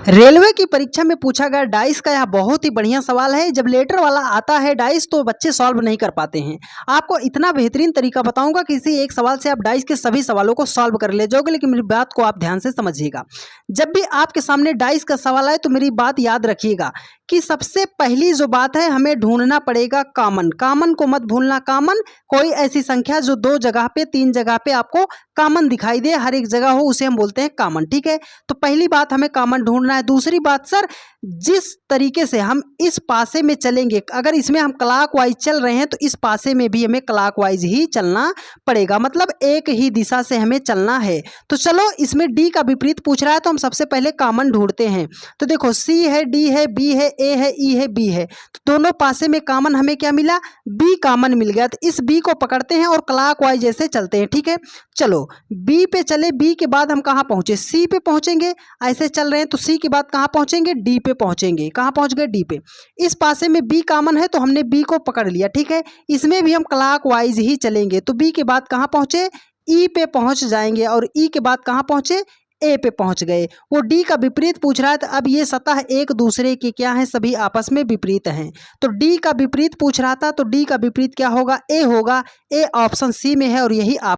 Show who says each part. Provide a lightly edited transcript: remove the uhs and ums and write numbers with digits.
Speaker 1: Railway की परीक्षा में पूछा गया डाइस का यह बहुत ही बढ़िया सवाल है। जब लेटर वाला आता है डाइस तो बच्चे सॉल्व नहीं कर पाते हैं। आपको इतना बेहतरीन तरीका बताऊंगा, किसी एक सवाल से आप डाइस के सभी सवालों को सॉल्व कर ले जाओगे, लेकिन मेरी बात को आप ध्यान से समझिएगा। जब भी आपके सामने डाइस का सवाल आए तो मेरी बात याद रखिएगा कि सबसे पहली जो बात है, हमें ढूंढना पड़ेगा कॉमन। कॉमन को मत भूलना। कॉमन कोई ऐसी संख्या जो दो जगह पे तीन जगह पे आपको कॉमन दिखाई दे, हर एक जगह हो, उसे हम बोलते हैं कॉमन। ठीक है, तो पहली बात हमें कॉमन ढूंढना है। दूसरी बात सर, जिस तरीके से हम इस पासे में चलेंगे, अगर इसमें हम क्लॉकवाइज चल रहे हैं तो इस पासे में भी हमें क्लॉकवाइज ही चलना पड़ेगा, मतलब एक ही दिशा से हमें चलना है। तो चलो, इसमें डी का विपरीत पूछ रहा है तो हम सबसे पहले कॉमन ढूंढते हैं। तो देखो, सी है, डी है, बी है, ए है, ई है, बी है, तो दोनों पासे में कॉमन हमें क्या मिला? बी कॉमन मिल गया। तो इस बी को पकड़ते हैं और क्लॉकवाइज ऐसे चलते हैं। ठीक है, चलो बी पे चले। बी के बाद हम कहाँ पहुंचे? सी पे पहुंचेंगे। ऐसे चल रहे हैं तो सी के बाद कहाँ पहुंचेंगे? डी पे पहुंचेंगे। कहाँ पहुंच गए? डी पे। इस पासे में बी कॉमन है तो हमने बी को पकड़ लिया। ठीक है, इसमें भी हम क्लॉकवाइज ही चलेंगे तो बी के बाद कहाँ पहुंचे? ई पे पहुंच जाएंगे, और ई के बाद कहाँ पहुंचे? ए पे पहुंच गए। वो डी का विपरीत पूछ रहा है, तो अब ये सतह एक दूसरे के क्या है? सभी आपस में विपरीत हैं। तो डी का विपरीत पूछ रहा था, तो डी का विपरीत क्या होगा? ए होगा। ए ऑप्शन सी में है और यही आप